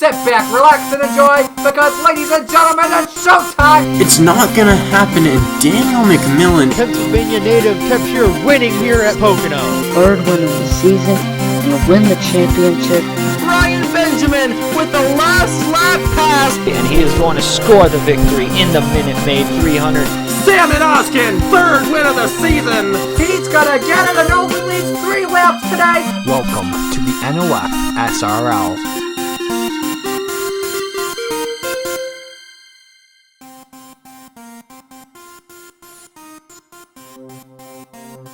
sit back, relax, and enjoy, because, ladies and gentlemen, it's showtime! It's not gonna happen, and Daniel McMillan, Pennsylvania native, kept here winning here at Pocono. Third win of the season, and win the championship. Ryan Benjamin with the last lap pass. And he is going to score the victory in the Minute Maid 300. Salmon Oskin, third win of the season. He's gonna get it and only leads 3 laps today! Welcome to the NOFSRL.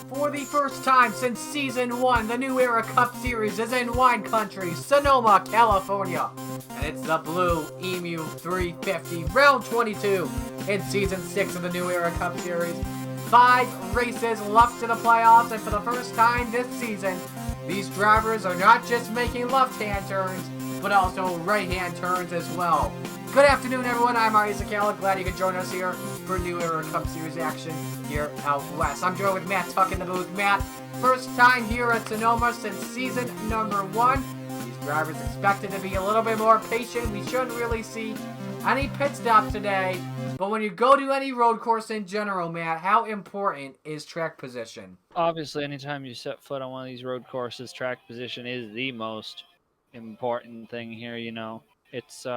For the first time since Season 1, the New Era Cup Series is in wine country, Sonoma, California. And it's the Blue Emu 350, round 22 in Season 6 of the New Era Cup Series. 5 races left to the playoffs, and for the first time this season, these drivers are not just making left-hand turns, but also right-hand turns as well. Good afternoon, everyone. I'm Ari Zakala. Glad you could join us here for New Era Cup Series action here out west. I'm joined with Matt Tuck in the booth. Matt, first time here at Sonoma since season number 1. These drivers expected to be a little bit more patient. We shouldn't really see any pit stops today. But when you go to any road course in general, Matt, how important is track position? Obviously, anytime you set foot on one of these road courses, track position is the most important thing here, you know. It's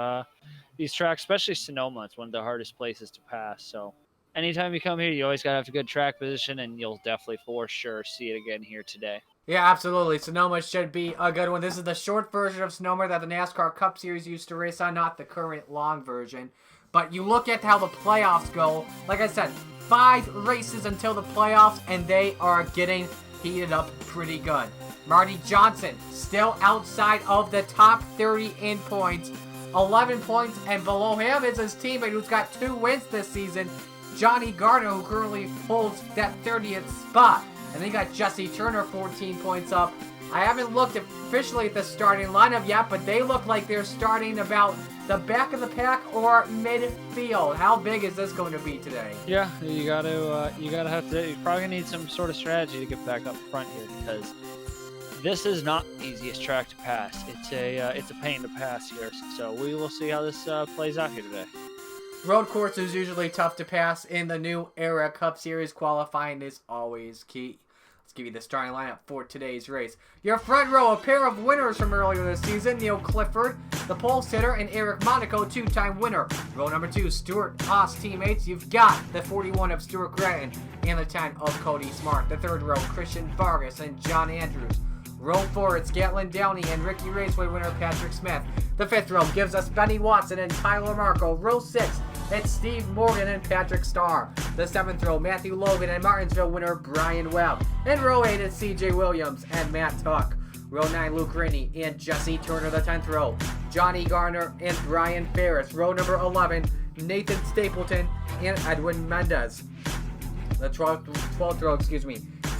these tracks, especially Sonoma, it's one of the hardest places to pass. So anytime you come here, you always got to have a good track position, and you'll definitely for sure see it again here today. Yeah, absolutely. Sonoma should be a good one. This is the short version of Sonoma that the NASCAR Cup Series used to race on, not the current long version. But you look at how the playoffs go. Like I said, 5 races until the playoffs, and they are getting heated up pretty good. Marty Johnson still outside of the top 30 in points. 11 points, and below him is his teammate who's got 2 wins this season, Johnny Garner, who currently holds that 30th spot. And then you got Jesse Turner 14 points up. I haven't looked officially at the starting lineup yet, but they look like they're starting about the back of the pack or midfield. How big is this going to be today? Yeah, you probably need some sort of strategy to get back up front here, because this is not the easiest track to pass. It's a pain to pass here, so we will see how this plays out here today. Road course is usually tough to pass in the New Era Cup Series. Qualifying is always key. Let's give you the starting lineup for today's race. Your front row, a pair of winners from earlier this season, Neil Clifford, the pole sitter, and Eric Monaco, 2-time winner. Row number 2, Stuart Haas teammates. You've got the 41 of Stuart Gratton and the 10 of Cody Smart. The third row, Christian Vargas and John Andrews. Row 4, it's Gatlin Downey and Ricky Raceway winner Patrick Smith. The 5th row gives us Benny Watson and Tyler Marco. Row 6, it's Steve Morgan and Patrick Starr. The 7th row, Matthew Logan and Martinsville winner Brian Webb. And row 8 is CJ Williams and Matt Tuck. Row 9, Luke Rainey and Jesse Turner. The 10th row, Johnny Garner and Brian Ferris. Row number 11, Nathan Stapleton and Edwin Mendez. The 12th row,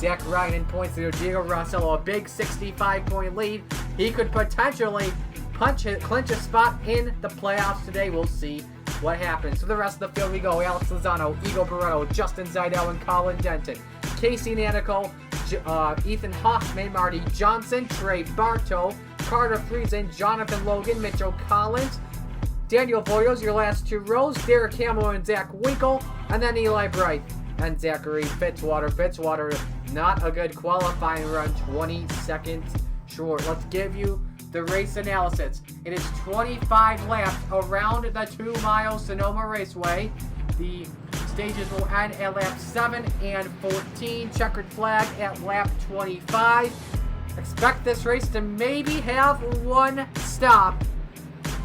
Zach Ryan in points leader, Diego Rossello, a big 65-point lead. He could potentially clinch a spot in the playoffs today. We'll see what happens. To the rest of the field we go. Alex Lozano, Eagle Barreto, Justin Zidell, and Colin Denton. Casey Nanico, Ethan Hoffman, Marty Johnson, Trey Bartow, Carter Friesen, Jonathan Logan, Mitchell Collins, Daniel Boyos, your last 2 rows, Derek Hamill and Zach Winkle, and then Eli Bright and Zachary Fitzwater. Fitzwater, not a good qualifying run, 20 seconds short. Let's give you the race analysis. It is 25 laps around the 2-mile Sonoma Raceway. The stages will end at lap 7 and 14. Checkered flag at lap 25. Expect this race to maybe have 1 stop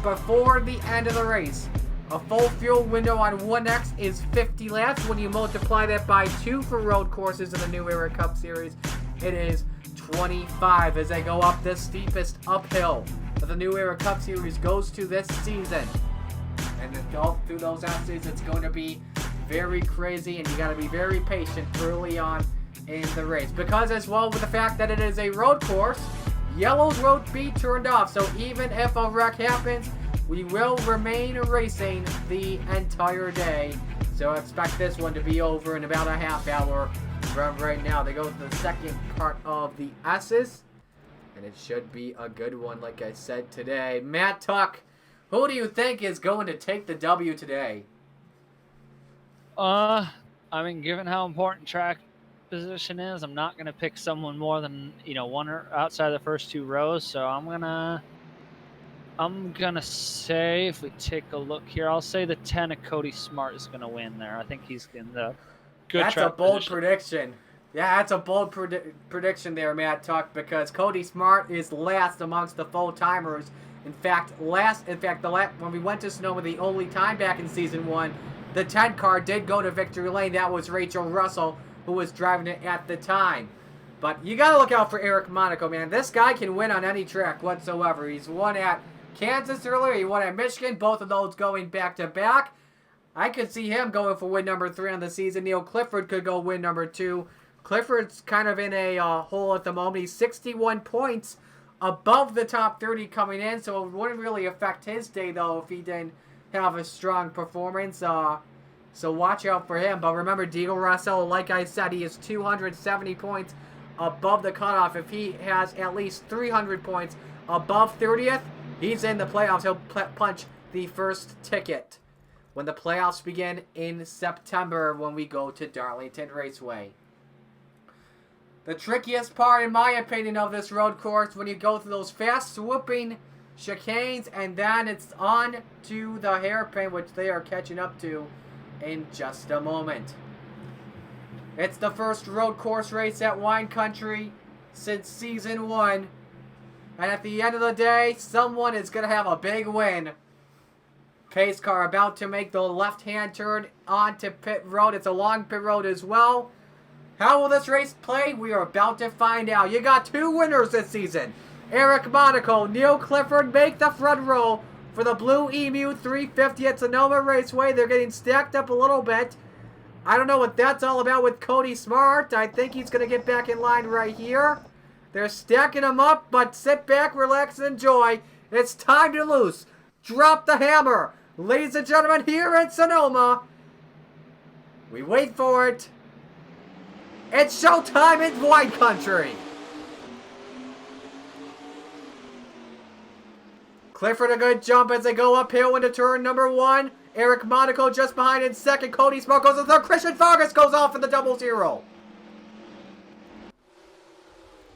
before the end of the race. A full fuel window on 1X is 50 laps. When you multiply that by 2 for road courses in the New Era Cup Series, it is 25 as they go up this steepest uphill that the New Era Cup Series goes to this season. And through those essays, it's going to be very crazy, and you got to be very patient early on in the race. Because as well with the fact that it is a road course, yellows won't be turned off. So even if a wreck happens, we will remain racing the entire day. So expect this one to be over in about a half hour from right now. They go to the second part of the S's, and it should be a good one, like I said today. Matt Tuck, Who do you think is going to take the W today? I mean, given how important track position is, I'm not gonna pick someone more than one or outside the first two rows. So I'm gonna say, if we take a look here, I'll say the 10 of Cody Smart is gonna win there. I think he's in the good That's track a bold position. prediction. Yeah, that's a bold prediction there, Matt Tuck, because Cody Smart is last amongst the full-timers. In fact, when we went to Sonoma the only time back in Season 1, the 10 car did go to victory lane. That was Rachel Russell, who was driving it at the time. But you got to look out for Eric Monaco, man. This guy can win on any track whatsoever. He's won at Kansas earlier. He won at Michigan. Both of those going back-to-back. I could see him going for win number 3 on the season. Neil Clifford could go win number 2. Clifford's kind of in a hole at the moment. He's 61 points above the top 30 coming in, so it wouldn't really affect his day, though, if he didn't have a strong performance. So watch out for him. But remember, Diego Russell, like I said, he is 270 points above the cutoff. If he has at least 300 points above 30th, he's in the playoffs. He'll punch the first ticket when the playoffs begin in September when we go to Darlington Raceway. The trickiest part, in my opinion, of this road course, when you go through those fast swooping chicanes, and then it's on to the hairpin, which they are catching up to in just a moment. It's the first road course race at Wine Country since Season 1. And at the end of the day, someone is going to have a big win. Pace car about to make the left-hand turn onto pit road. It's a long pit road as well. How will this race play? We are about to find out. You got 2 winners this season. Eric Monaco, Neil Clifford make the front row for the Blue Emu 350 at Sonoma Raceway. They're getting stacked up a little bit. I don't know what that's all about with Cody Smart. I think he's going to get back in line right here. They're stacking him up, but sit back, relax, and enjoy. It's time to lose. Drop the hammer. Ladies and gentlemen, here at Sonoma, we wait for it. It's showtime in Wine Country. Clifford a good jump as they go uphill into turn number 1. Eric Monaco just behind in second. Cody Smart goes in third. Christian Vargas goes off in the 0-0.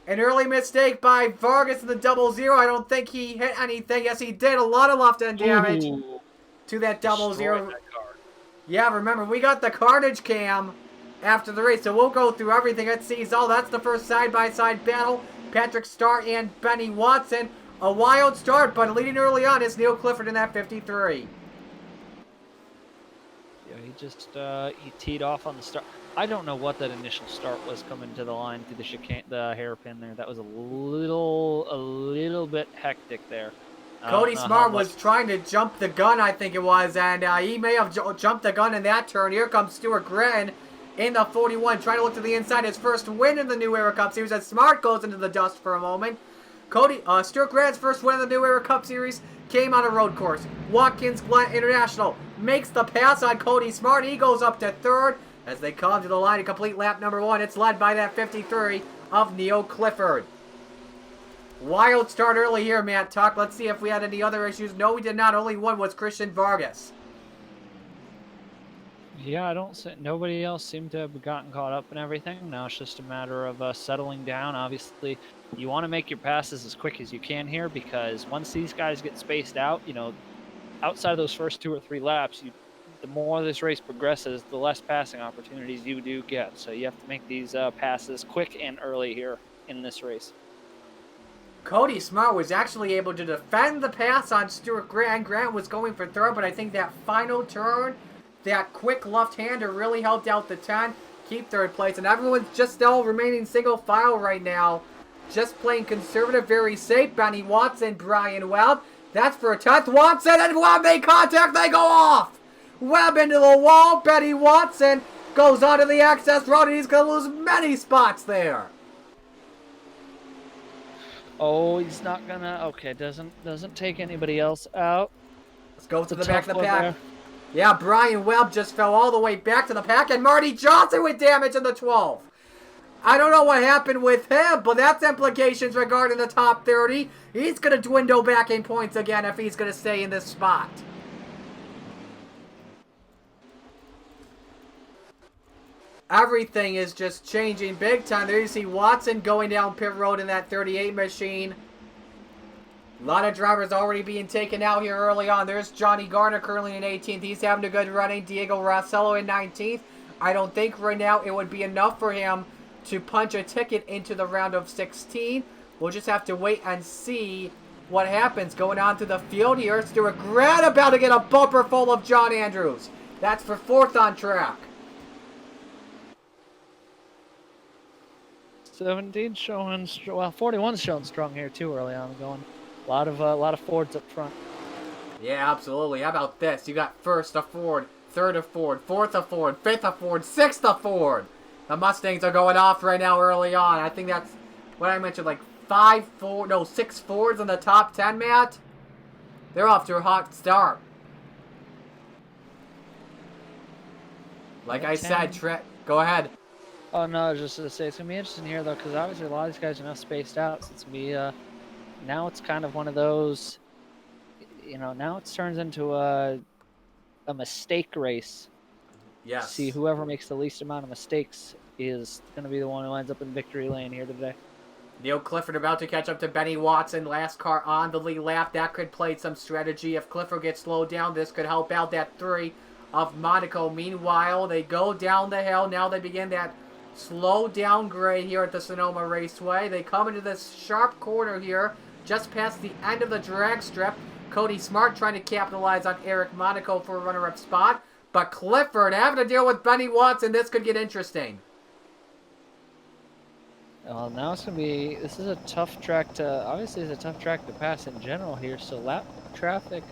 An early mistake by Vargas in the 0-0. I don't think he hit anything. Yes, he did. A lot of left-end damage to that 0-0. Yeah, remember, we got the Carnage cam after the race, so we'll go through everything at Seas. That's the first side-by-side battle. Patrick Starr and Benny Watson. A wild start, but leading early on is Neil Clifford in that 53. Yeah, he just he teed off on the start. I don't know what that initial start was coming to the line through the chicane, the hairpin there. That was a little bit hectic there. Cody Smart was trying to jump the gun, I think it was, and he may have jumped the gun in that turn. Here comes Stuart Gratton in the 41, trying to look to the inside. His first win in the New Era Cup Series as Smart goes into the dust for a moment. Stuart Gratton's first win in the New Era Cup Series came on a road course. Watkins Glen International makes the pass on Cody Smart. He goes up to third as they come to the line to complete lap number 1. It's led by that 53 of Neil Clifford. Wild start early here, Matt Tuck. Let's see if we had any other issues. No, we did not. Only one was Christian Vargas. Yeah, I don't see, nobody else seemed to have gotten caught up in everything. Now it's just a matter of settling down. Obviously, you want to make your passes as quick as you can here, because once these guys get spaced out, outside of those first 2 or 3 laps, the more this race progresses, the less passing opportunities you do get. So you have to make these passes quick and early here in this race. Cody Smart was actually able to defend the pass on Stuart Grant. Grant was going for third, but I think that final turn, that quick left-hander really helped out the 10, keep third place. And everyone's just still remaining single file right now. Just playing conservative, very safe. Benny Watson, Brian Webb. That's for a 10th. Watson and Webb make contact. They go off. Webb into the wall. Benny Watson goes onto the access road, and he's going to lose many spots there. Oh, he's not gonna. Okay, doesn't take anybody else out. Let's go to the back of the pack. There. Yeah, Brian Webb just fell all the way back to the pack, and Marty Johnson with damage in the 12. I don't know what happened with him, but that's implications regarding the top 30. He's going to dwindle back in points again if he's going to stay in this spot. Everything is just changing big time. There you see Watson going down pit road in that 38 machine. A lot of drivers already being taken out here early on. There's Johnny Garner currently in 18th. He's having a good running. Diego Rossello in 19th. I don't think right now it would be enough for him to punch a ticket into the round of 16. We'll just have to wait and see what happens. Going on to the field here. Stuart Grant about to get a bumper full of John Andrews. That's for 4th on track. 17 showing, well, 41's showing strong here too early on going. A lot of Fords up front. Yeah, absolutely. How about this? You got 1st a Ford, 3rd a Ford, 4th a Ford, 5th a Ford, 6th a Ford. The Mustangs are going off right now early on. I think that's what I mentioned, like 6 Fords in the top 10, Matt. They're off to a hot start. Like I said, go ahead. Oh no, I was just to say it's gonna be interesting here though, because obviously a lot of these guys are now spaced out. So it's gonna be now it's kind of one of those, you know, now it turns into a mistake race. Yes. See, whoever makes the least amount of mistakes is going to be the one who ends up in victory lane here today. Neil Clifford about to catch up to Benny Watson. Last car on the lead lap. That could play some strategy. If Clifford gets slowed down, this could help out that 3 of Monaco. Meanwhile, they go down the hill. Now they begin that slow down grade here at the Sonoma Raceway. They come into this sharp corner here, just past the end of the drag strip. Cody Smart trying to capitalize on Eric Monaco for a runner-up spot. But Clifford having to deal with Benny Watson. This could get interesting. Well, now it's going to be, this is a tough track to, obviously it's a tough track to pass in general here. So lap traffic,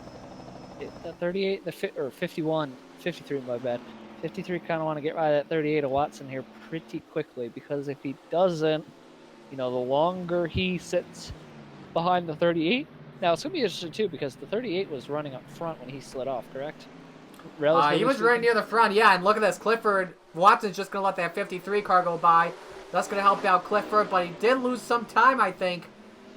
the 38, or 51, 53, my bad. 53 kind of want to get right at 38 of Watson here pretty quickly, because if he doesn't, you know, the longer he sits behind the 38. Now it's going to be interesting too, because the 38 was running up front when he slid off, correct? He was right near the front, yeah, and look at this. Clifford, Watson's just going to let that 53 car go by. That's going to help out Clifford, but he did lose some time, I think,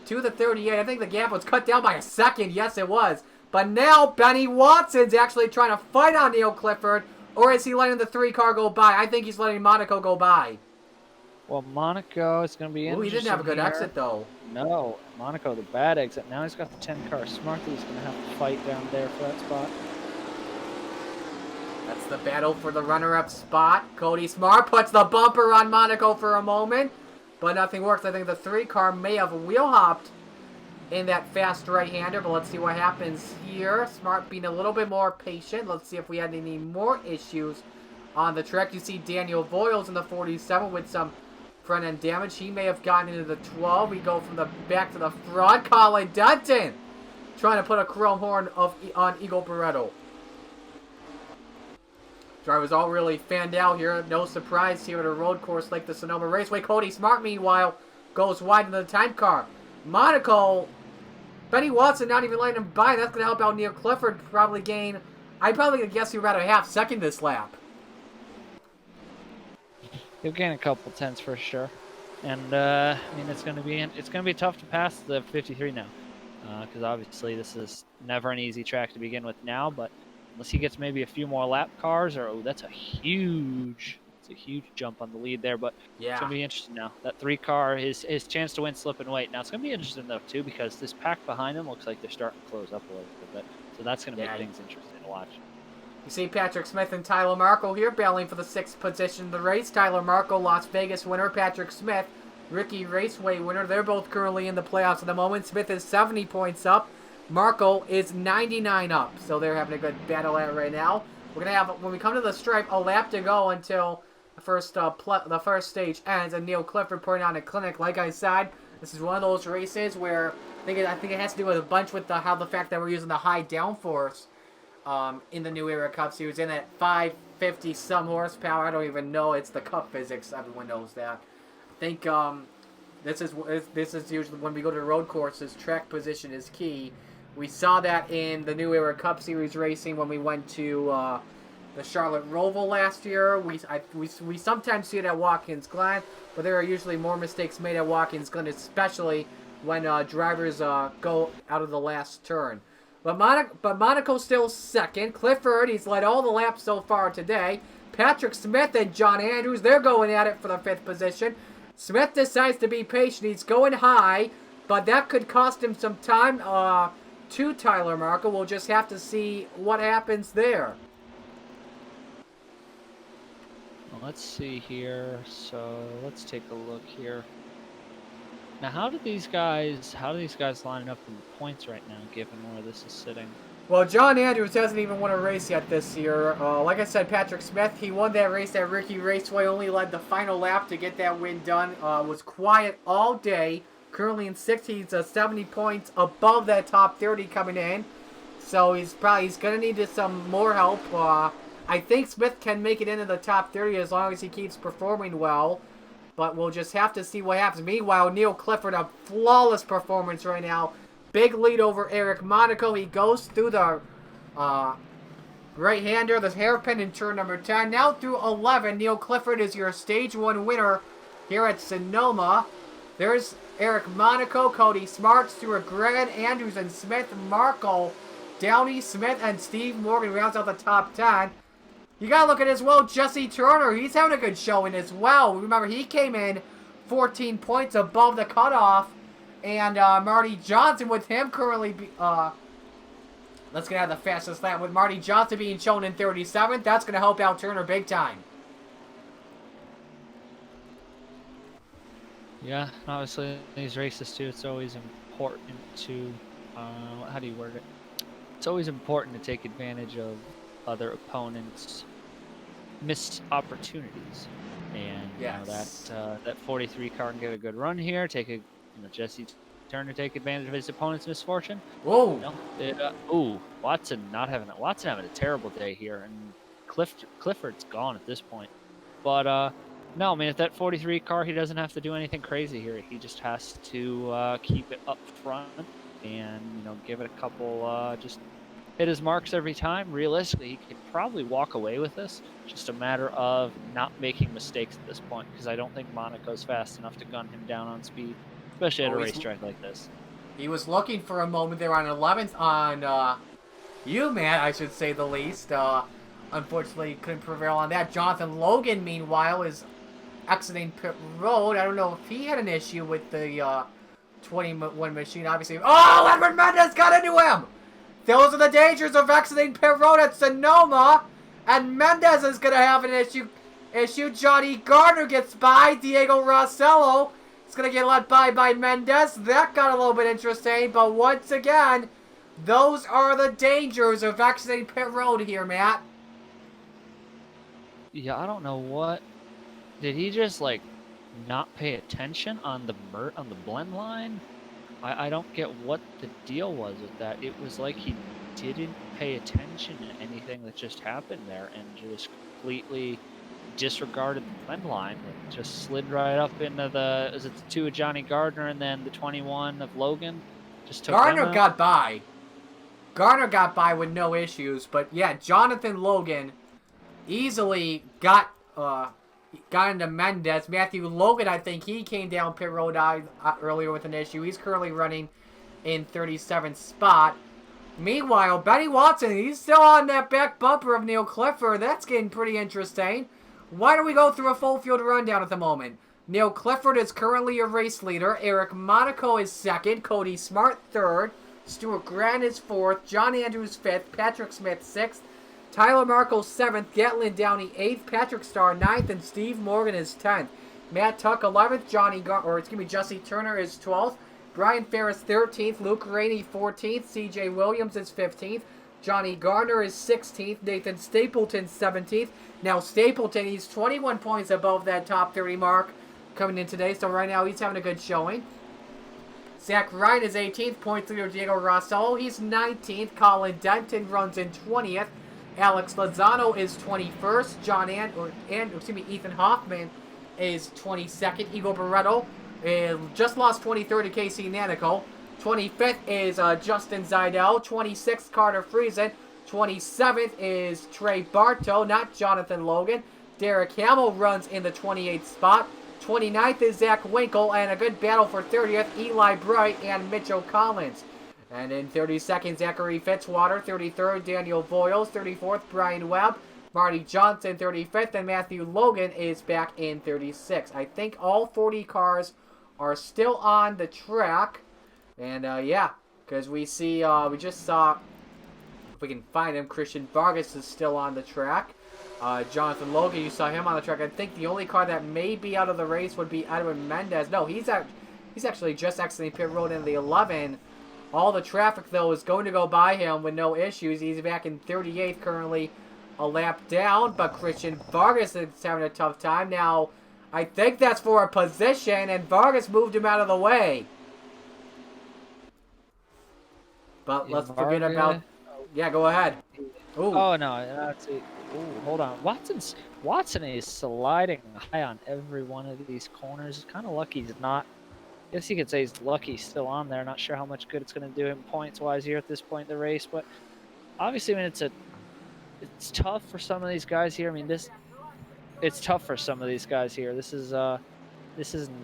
to the 38. I think the gap was cut down by a second. Yes, it was. But now Benny Watson's actually trying to fight on Neil Clifford, or is he letting the 3 car go by? I think he's letting Monaco go by. Well, Monaco is going to be interesting. Ooh, he didn't have a good here. exit, though. No, Monaco, the bad exit. Now he's got the 10 car. Smarty's going to have to fight down there for that spot. That's the battle for the runner-up spot. Cody Smart puts the bumper on Monaco for a moment, but nothing works. I think the 3 car may have wheel-hopped in that fast right-hander, but let's see what happens here. Smart being a little bit more patient. Let's see if we had any more issues on the track. You see Daniel Voiles in the 47 with some front-end damage. He may have gotten into the 12. We go from the back to the front. Colin Dutton trying to put a chrome horn on Eagle Barretto. Drivers all really fanned out here. No surprise here at a road course like the Sonoma Raceway. Cody Smart, meanwhile, goes wide into the time car. Monaco, Benny Watson not even letting him by. That's going to help out Neil Clifford probably gain. I probably guess he'd rather half second this lap. He'll gain a couple tenths for sure. And, I mean, it's going to be tough to pass the 53 now. Because obviously this is never an easy track to begin with now, but unless he gets maybe a few more lap cars, or that's a huge jump on the lead there. But yeah, it's gonna be interesting now. That 3 car, his chance to win slip and weight. Now it's gonna be interesting though too, because this pack behind him looks like they're starting to close up a little bit. So that's gonna make things interesting to watch. You see Patrick Smith and Tyler Marco here battling for the 6th position in the race. Tyler Marco, Las Vegas winner. Patrick Smith, Ricky Raceway winner. They're both currently in the playoffs at the moment. Smith is 70 points up. Marco is 99 up, so they're having a good battle at it right now. We're gonna have, when we come to the stripe, a lap to go until the first stage ends, and Neil Clifford putting on a clinic. Like I said, this is one of those races where I think it has to do with a bunch with how the fact that we're using the high downforce in the New Era Cup Series, in at 550 some horsepower. I don't even know. It's the Cup physics. Everyone knows that. I think this is usually when we go to road courses, track position is key. We saw that in the New Era Cup Series racing when we went to the Charlotte Roval last year. We sometimes see it at Watkins Glen, but there are usually more mistakes made at Watkins Glen, especially when drivers go out of the last turn. But Monaco's still second. Clifford, he's led all the laps so far today. Patrick Smith and John Andrews, they're going at it for the 5th position. Smith decides to be patient. He's going high, but that could cost him some time to Tyler Markle. We'll just have to see what happens there. Well, let's see here. So let's take a look here. Now, how do these guys line up in the points right now, given where this is sitting? Well, John Andrews hasn't even won a race yet this year. Like I said, Patrick Smith, he won that race at Ricky Raceway, only led the final lap to get that win done. Was quiet all day. Currently in 6th, he's 70 points above that top 30 coming in. So he's going to need some more help. I think Smith can make it into the top 30 as long as he keeps performing well. But we'll just have to see what happens. Meanwhile, Neil Clifford, a flawless performance right now. Big lead over Eric Monaco. He goes through the right-hander, the hairpin in turn number 10. Now through 11, Neil Clifford is your Stage 1 winner here at Sonoma. There's Eric Monaco, Cody Smart, Stuart Grant, Andrews and Smith, Markle, Downey, Smith, and Steve Morgan rounds out the top 10. You gotta look at as well, Jesse Turner. He's having a good showing as well. Remember, he came in 14 points above the cutoff. And Marty Johnson with him currently, let's get out the fastest lap. With Marty Johnson being shown in 37th, that's going to help out Turner big time. Yeah, obviously in these races too, it's always important to, how do you word it? It's always important to take advantage of other opponents' missed opportunities. And yes, you know, that 43 car can get a good run here, Jesse Turner take advantage of his opponent's misfortune. Whoa! Watson having a terrible day here, and Clifford's gone at this point. But no, I mean, if that 43 car, he doesn't have to do anything crazy here. He just has to keep it up front and give it a couple, just hit his marks every time. Realistically, he could probably walk away with this. Just a matter of not making mistakes at this point, because I don't think Monaco's fast enough to gun him down on speed. Especially at a racetrack like this. He was looking for a moment there on 11th on UMAT, I should say the least. Unfortunately, couldn't prevail on that. Jonathan Logan, meanwhile, is exiting pit road. I don't know if he had an issue with the 21 machine, obviously. Oh, Edward Mendez got into him! Those are the dangers of exiting pit road at Sonoma. And Mendez is going to have an issue. Johnny Gardner gets by. Diego Rossello is going to get let by Mendez. That got a little bit interesting. But once again, those are the dangers of exiting pit road here, Matt. Yeah, I don't know what. Did he just, not pay attention on the blend line? I don't get what the deal was with that. It was like he didn't pay attention to anything that just happened there and just completely disregarded the blend line and just slid right up into the 2 of Johnny Gardner and then the 21 of Logan. Just took Gardner got by. Gardner got by with no issues, but yeah, Jonathan Logan easily got into Mendez. Matthew Logan, I think he came down pit road earlier with an issue. He's currently running in 37th spot. Meanwhile, Benny Watson, he's still on that back bumper of Neil Clifford. That's getting pretty interesting. Why don't we go through a full field rundown at the moment? Neil Clifford is currently a race leader. Eric Monaco is second. Cody Smart third. Stuart Grant is fourth. John Andrews fifth. Patrick Smith sixth. Tyler Markle 7th, Gatlin Downey 8th, Patrick Starr 9th, and Steve Morgan is 10th. Matt Tuck 11th, Jesse Turner is 12th, Brian Ferris 13th, Luke Rainey 14th, CJ Williams is 15th, Johnny Garner is 16th, Nathan Stapleton 17th. Now Stapleton, he's 21 points above that top 30 mark coming in today, so right now he's having a good showing. Zach Ryan is 18th, points leader Diego Rossello, he's 19th, Colin Denton runs in 20th. Alex Lozano is 21st. Ethan Hoffman is 22nd. Igor Barreto just lost 23rd to Casey Nanico. 25th is Justin Zidell. 26th, Carter Friesen. 27th is Trey Bartow, not Jonathan Logan. Derek Hamill runs in the 28th spot. 29th is Zach Winkle, and a good battle for 30th, Eli Bright and Mitchell Collins. And in 32nd, Zachary Fitzwater. 33rd, Daniel Voiles. 34th, Brian Webb. Marty Johnson, 35th, and Matthew Logan is back in 36th. I think all 40 cars are still on the track. And, yeah, because we see, we just saw, if we can find him, Christian Vargas is still on the track. Jonathan Logan, you saw him on the track. I think the only car that may be out of the race would be Edwin Mendez. No, he's actually just exiting pit road in the 11. All the traffic, though, is going to go by him with no issues. He's back in 38th currently, a lap down. But Christian Vargas is having a tough time. Now, I think that's for a position, and Vargas moved him out of the way. But let's forget about... Yeah, go ahead. Ooh. Oh, no. That's it. Ooh, hold on. Watson is sliding high on every one of these corners. Kind of lucky he's not. I guess you could say he's lucky he's still on there. Not sure how much good it's going to do him points-wise here at this point in the race. But obviously, I mean, it's tough for some of these guys here. I mean, it's tough for some of these guys here. This is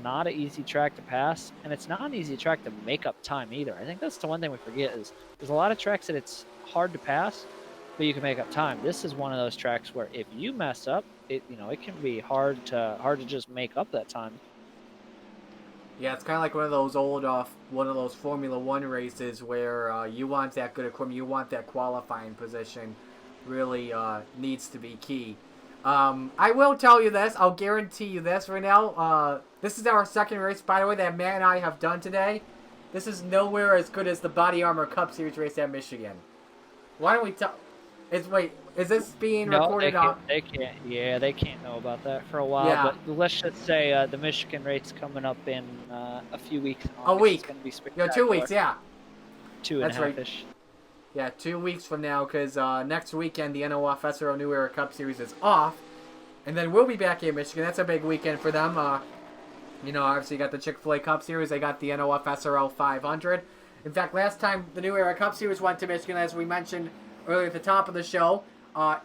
not an easy track to pass, and it's not an easy track to make up time either. I think that's the one thing we forget is there's a lot of tracks that it's hard to pass, but you can make up time. This is one of those tracks where if you mess up, it can be hard to just make up that time. Yeah, it's kind of like one of those old, one of those Formula One races where you want that good equipment, you want that qualifying position, really needs to be key. I will tell you this, I'll guarantee you this right now. This is our second race, by the way, that Matt and I have done today. This is nowhere as good as the Body Armor Cup Series race at Michigan. Why don't we tell... Wait, is this being recorded on... They can't. Yeah, they can't know about that for a while. Yeah. But let's just say the Michigan race coming up in a few weeks. A week. It's gonna be spectacular. 2 weeks, yeah. Two and a half-ish. Yeah, 2 weeks from now, because next weekend the NOFSRL New Era Cup Series is off. And then we'll be back in Michigan. That's a big weekend for them. Obviously you got the Chick-fil-A Cup Series. They got the NOFSRL 500. In fact, last time the New Era Cup Series went to Michigan, as we mentioned earlier at the top of the show,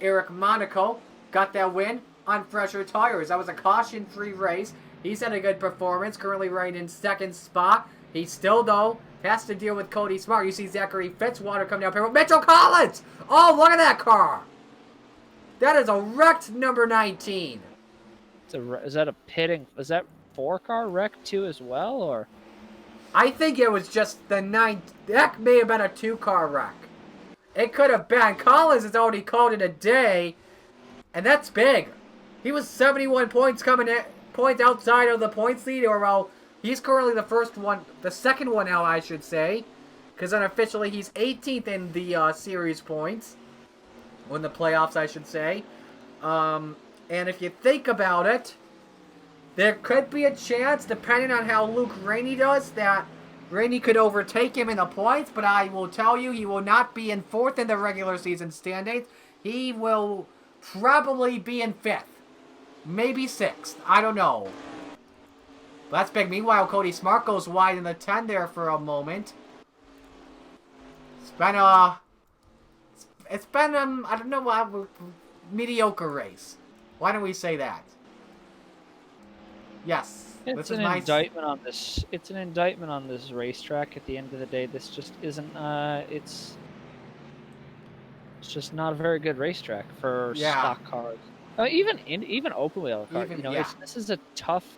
Eric Monaco got that win on fresher tires. That was a caution-free race. He's had a good performance, currently right in second spot. He still, though, has to deal with Cody Smart. You see Zachary Fitzwater coming down here with Mitchell Collins! Oh, look at that car! That is a wrecked number 19. Is that a pitting? Is that 4-car wreck too as well, or? I think it was just the 9th. That may have been a 2-car wreck. It could have been. Collins has already called it a day, and that's big. He was 71 points points outside of the points lead, or well, he's currently the second one out, I should say, because unofficially he's 18th in the series points, or in the playoffs, I should say. And if you think about it, there could be a chance, depending on how Luke Rainey does, that Rainey could overtake him in the points, but I will tell you, he will not be in 4th in the regular season standings. He will probably be in 5th. Maybe 6th. I don't know. But that's big. Meanwhile, Cody Smart goes wide in the 10 there for a moment. It's been I don't know, a mediocre race. Why don't we say that? Yes. It's an indictment on this. It's an indictment on this racetrack. At the end of the day, this just isn't. It's just not a very good racetrack for stock cars. Even open wheel cars. This is a tough.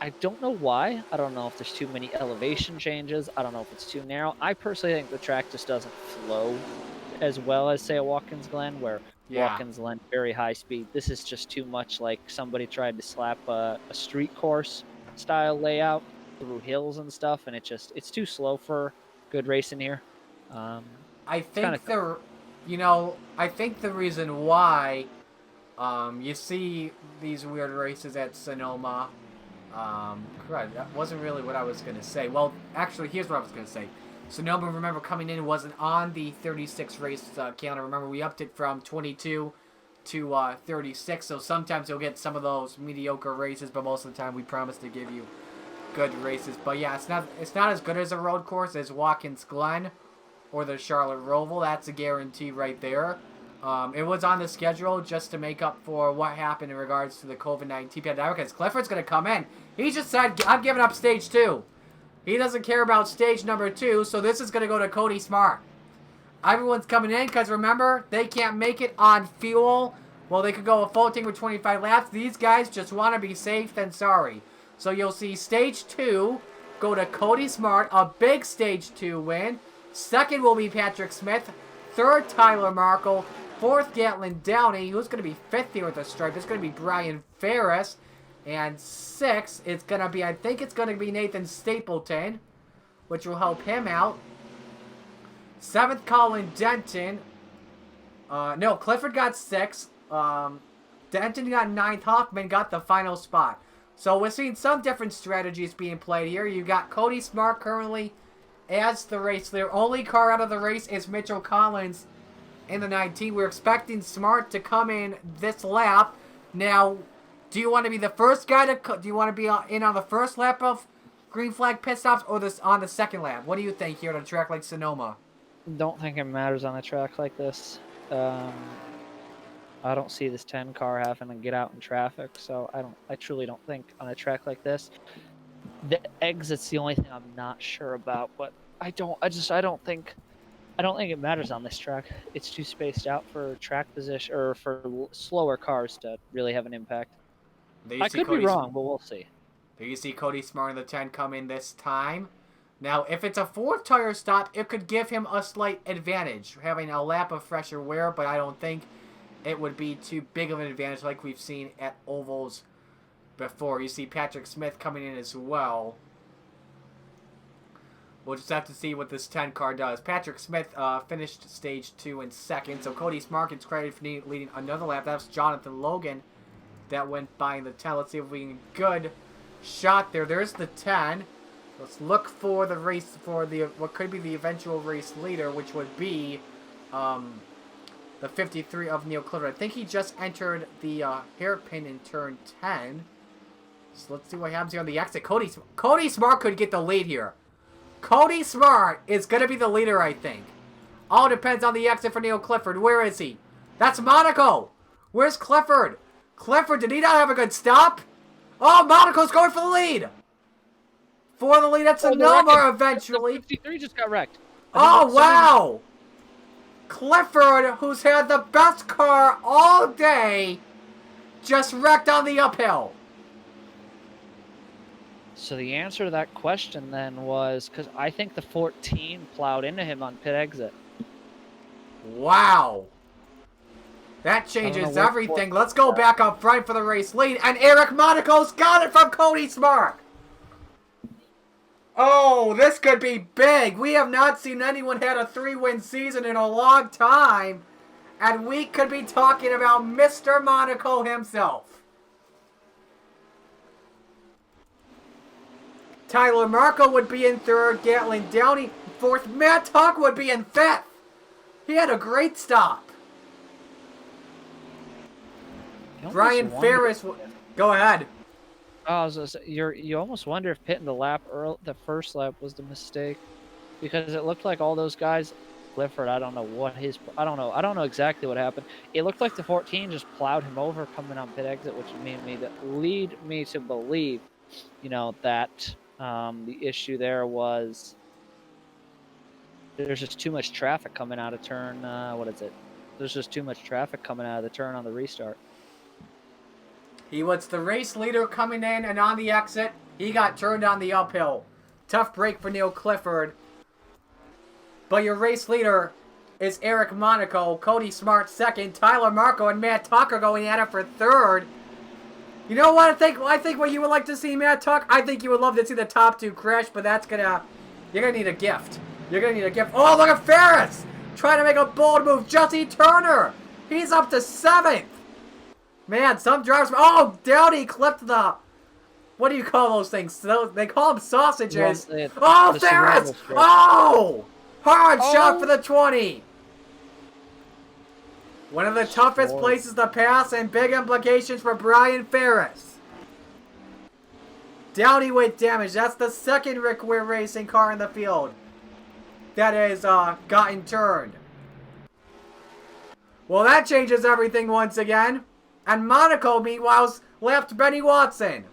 I don't know why. I don't know if there's too many elevation changes. I don't know if it's too narrow. I personally think the track just doesn't flow as well as, say, a Watkins Glen, where Watkins Glen very high speed. This is just too much like somebody tried to slap a street course style layout through hills and stuff, and it's too slow for good racing here. I think I think the reason why you see these weird races at Sonoma. Correct. That wasn't really what I was gonna say. Well, actually, here's what I was gonna say. Sonoma, remember, coming in wasn't on the 36 race calendar. Remember, we upped it from 22 to 36, so sometimes you'll get some of those mediocre races, but most of the time we promise to give you good races. But yeah, it's not as good as a road course as Watkins Glen or the Charlotte Roval. That's a guarantee right there. It was on the schedule just to make up for what happened in regards to the COVID-19 pandemic. Because Clifford's going to come in. He just said, I'm giving up stage 2. He doesn't care about stage number 2, so this is going to go to Cody Smart. Everyone's coming in because, remember, they can't make it on fuel. Well, they could go a full tank with 25 laps. These guys just want to be safe than sorry. So you'll see stage 2 go to Cody Smart, a big stage 2 win. Second will be Patrick Smith. Third, Tyler Markle. Fourth, Gatlin Downey. Who's going to be fifth here with the stripe? It's going to be Brian Ferris. And sixth, it's going to be, I think it's going to be Nathan Stapleton, which will help him out. Seventh, Colin Denton. No, Clifford got sixth. Denton got ninth. Hoffman got the final spot. So we're seeing some different strategies being played here. You got Cody Smart currently as the race leader. Only car out of the race is Mitchell Collins in the 19. We're expecting Smart to come in this lap. Now, do you want to be the first guy to... Do you want to be in on the first lap of green flag pit stops or on the second lap? What do you think here at a track like Sonoma? Don't think it matters on a track like this. I don't see this 10 car having to get out in traffic, so I truly don't think on a track like this. The exit's the only thing I'm not sure about, but I don't think it matters on this track. It's too spaced out for track position or for slower cars to really have an impact. I could be wrong, but we'll see. There you see Cody Smart in the 10 come in this time. Now, if it's a fourth tire stop, it could give him a slight advantage, having a lap of fresher wear, but I don't think it would be too big of an advantage like we've seen at ovals before. You see Patrick Smith coming in as well. We'll just have to see what this 10 car does. Patrick Smith finished stage 2 in second, so Cody Smart gets credit for leading another lap. That's Jonathan Logan that went by in the 10. Let's see if we can good shot there. There's the 10. Let's look for the race for the what could be the eventual race leader, which would be the 53 of Neil Clifford. I think he just entered the hairpin in turn 10. So let's see what happens here on the exit. Cody Smart could get the lead here. Cody Smart is going to be the leader, I think. All depends on the exit for Neil Clifford. Where is he? That's Monaco. Where's Clifford? Clifford, did he not have a good stop? Oh, Monaco's going for the lead. For the lead at Sonoma eventually. 53 just got wrecked. Oh, wow. Clifford, who's had the best car all day, just wrecked on the uphill. So the answer to that question then was, because I think the 14 plowed into him on pit exit. Wow. That changes everything. Let's go back up front for the race lead. And Eric Monaco's got it from Cody Smart. Oh, this could be big. We have not seen anyone had a 3-win season in a long time. And we could be talking about Mr. Monaco himself. Tyler Marco would be in third. Gatlin Downey fourth. Matt Tuck would be in fifth. He had a great stop. Brian Ferris. Go ahead. You almost wonder if pitting the first lap was the mistake, because it looked like all those guys. Clifford, I don't know exactly what happened. It looked like the 14 just plowed him over coming on pit exit, which lead me to believe, that the issue there was there's just too much traffic coming out of turn. There's just too much traffic coming out of the turn on the restart. He was the race leader coming in, and on the exit, he got turned on the uphill. Tough break for Neil Clifford. But your race leader is Eric Monaco, Cody Smart second, Tyler Marco and Matt Tucker going at it for third. You know what I think what you would like to see, Matt Tuck? I think you would love to see the top two crash, but you're gonna need a gift. You're gonna need a gift. Oh, look at Ferris! Trying to make a bold move. Jesse Turner! He's up to 7th! Man, some drivers... Oh, Downey clipped the... What do you call those things? They call them sausages. Oh, Ferris! Oh! Hard shot for the 20. One of the toughest places to pass and big implications for Brian Ferris. Downey with damage. That's the second Rick Ware Racing car in the field. that has gotten turned. Well, that changes everything once again. And Monaco, meanwhile, left Benny Watson.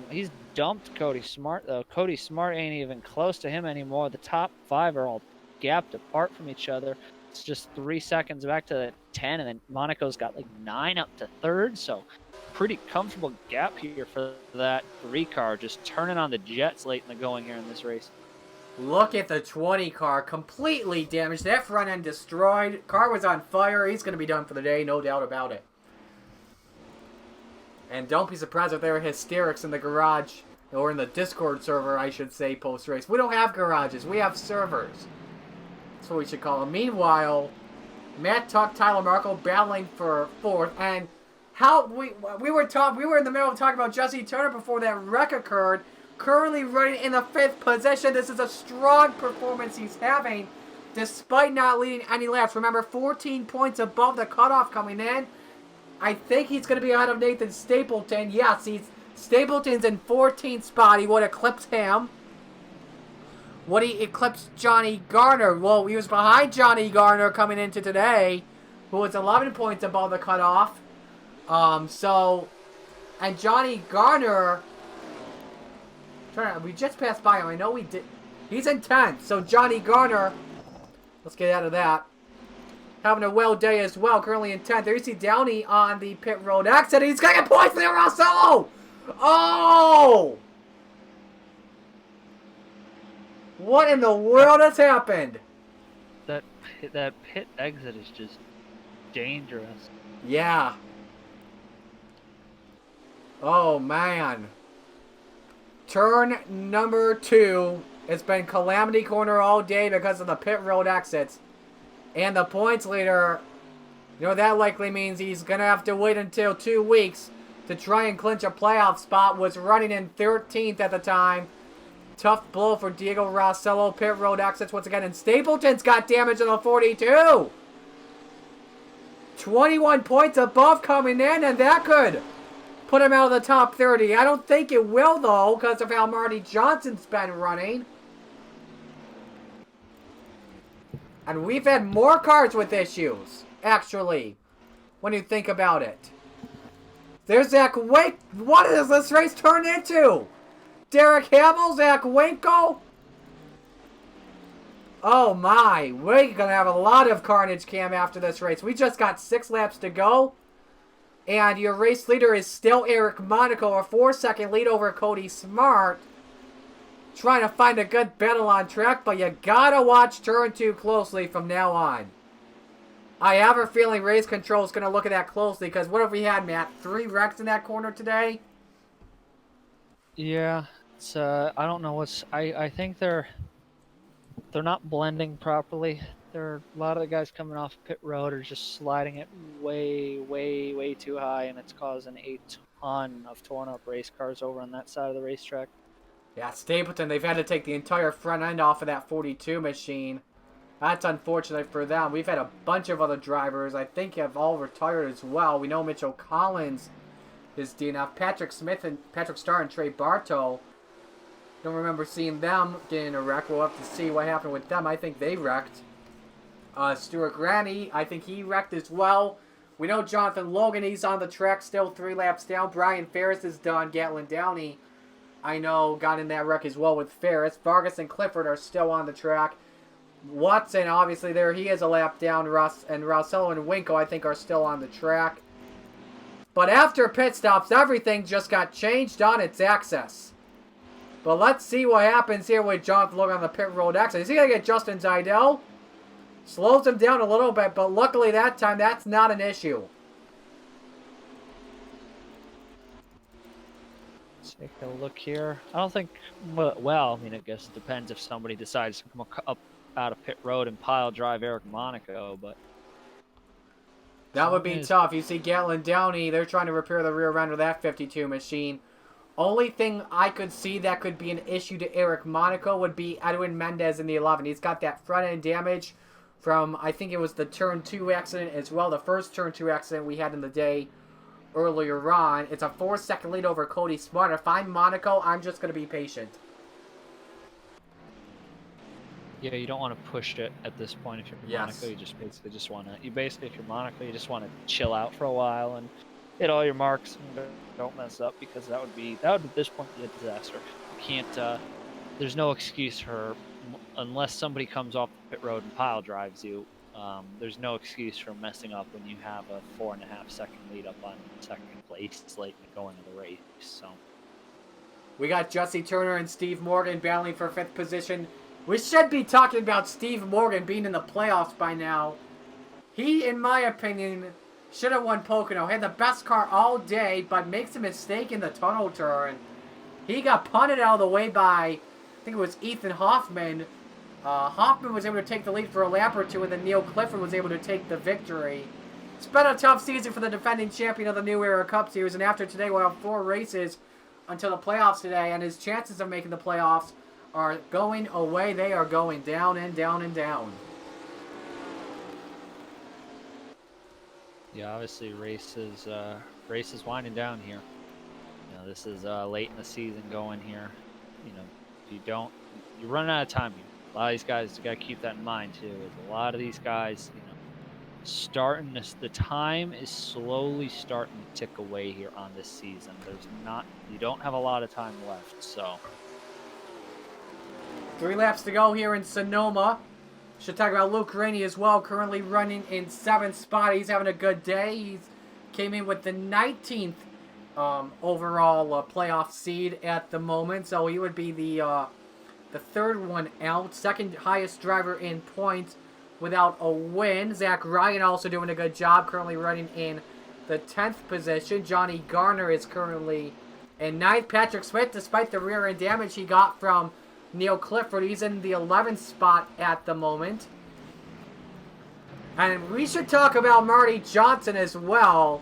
He's dumped Cody Smart, though. Cody Smart ain't even close to him anymore. The top 5 are all gapped apart from each other. It's just 3 seconds back to the 10, and then Monaco's got like 9 up to 3rd, so pretty comfortable gap here for that 3 car, just turning on the jets late in the going here in this race. Look at the 20 car, completely damaged. That front end destroyed. Car was on fire. He's going to be done for the day, no doubt about it. And don't be surprised if there are hysterics in the garage, or in the Discord server, I should say, post-race. We don't have garages. We have servers. That's what we should call them. Meanwhile, Matt Tuck, Tyler Markle battling for 4th. And how we were in the middle of talking about Jesse Turner before that wreck occurred. Currently running in the 5th position. This is a strong performance he's having, despite not leading any laps. Remember, 14 points above the cutoff coming in. I think he's going to be ahead of Nathan Stapleton. Yes, Stapleton's in 14th spot. He would eclipse him. Would he eclipse Johnny Garner? Well, he was behind Johnny Garner coming into today, who was 11 points above the cutoff. And Johnny Garner, we just passed by him. I know we did. He's in 10th. So Johnny Garner, let's get out of that, having a well day as well. Currently in 10th. There you see Downey on the pit road exit. He's going to get points there, Rossello! Oh! What in the world has happened? That pit exit is just dangerous. Yeah. Oh, man. Turn number 2. It's been calamity corner all day because of the pit road exits. And the points leader, you know, that likely means he's going to have to wait until 2 weeks to try and clinch a playoff spot. Was running in 13th at the time. Tough blow for Diego Rossello. Pit road exits once again. And Stapleton's got damage on the 42. 21 points above coming in, and that could put him out of the top 30. I don't think it will, though, because of how Marty Johnson's been running. And we've had more cars with issues, actually, when you think about it. There's Zach Wake. What is this race turned into? Derek Hamill, Zach Winko. Oh my, we're going to have a lot of carnage, Cam, after this race. We just got 6 laps to go. And your race leader is still Eric Monaco, a 4-second lead over Cody Smart. Trying to find a good battle on track, but you gotta watch turn 2 closely from now on. I have a feeling race control is going to look at that closely, because what have we had, Matt? 3 wrecks in that corner today? Yeah, it's I don't know what's. I think they're not blending properly. A lot of the guys coming off pit road are just sliding it way too high, and it's causing a ton of torn up race cars over on that side of the racetrack. Yeah, Stapleton, they've had to take the entire front end off of that 42 machine. That's unfortunate for them. We've had a bunch of other drivers, I think, have all retired as well. We know Mitchell Collins is DNF. Patrick Smith and Patrick Starr and Trey Bartow. Don't remember seeing them get in a wreck. We'll have to see what happened with them. I think they wrecked. Stuart Granny, I think he wrecked as well. We know Jonathan Logan, he's on the track, still 3 laps down. Brian Ferris is done. Gatlin Downey, I know, got in that wreck as well with Ferris. Vargas and Clifford are still on the track. Watson, obviously, there he is a lap down. Rossello and Winko, I think, are still on the track. But after pit stops, everything just got changed on its axis. But let's see what happens here with Jonathan Logan on the pit road exit. Is he going to get Justin Zidell? Slows him down a little bit, but luckily that time, that's not an issue. Let's take a look here. I don't think, well, I mean, I guess it depends if somebody decides to come up out of pit road and pile drive Eric Monaco, but that would be tough. You see Gatlin Downey, they're trying to repair the rear end of that 52 machine. Only thing I could see that could be an issue to Eric Monaco would be Edwin Mendez in the 11. He's got that front end damage from, I think it was the turn 2 accident as well, the first turn 2 accident we had in the day earlier on. It's a 4-second lead over Cody Smart. If I'm Monaco, I'm just going to be patient. Yeah, you don't want to push it at this point. If you're Monaco, you just basically just want to. If you're Monaco, you just want to chill out for a while and hit all your marks and don't mess up, because that would at this point be a disaster. You can't. There's no excuse for, unless somebody comes off the pit road and pile drives you. There's no excuse for messing up when you have a 4.5 second lead up on second place late going into the race. So we got Jesse Turner and Steve Morgan battling for 5th position. We should be talking about Steve Morgan being in the playoffs by now. He, in my opinion, should have won Pocono. Had the best car all day, but makes a mistake in the tunnel turn. He got punted out of the way by, I think it was Ethan Hoffman. Hoffman was able to take the lead for a lap or two, and then Neil Clifford was able to take the victory. It's been a tough season for the defending champion of the New Era Cup Series, and after today we'll have 4 races until the playoffs today, and his chances of making the playoffs are going away. They are going down and down and down. yeah, obviously race is winding down here. You know, this is late in the season going here. You know, if you're running out of time here. A lot of these guys got to keep that in mind too. A lot of these guys, you know, the time is slowly starting to tick away here on this season. You don't have a lot of time left, so. 3 laps to go here in Sonoma. Should talk about Luke Rainey as well, currently running in 7th spot. He's having a good day. He came in with the 19th overall playoff seed at the moment, so he would be the 3rd one out. 2nd highest driver in points without a win. Zach Ryan also doing a good job, currently running in the 10th position. Johnny Garner is currently in 9th. Patrick Smith, despite the rear end damage he got from Neil Clifford, he's in the 11th spot at the moment. And we should talk about Marty Johnson as well,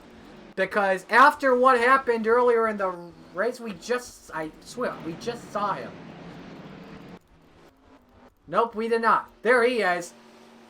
because after what happened earlier in the race, I swear, we just saw him. Nope, we did not. There he is.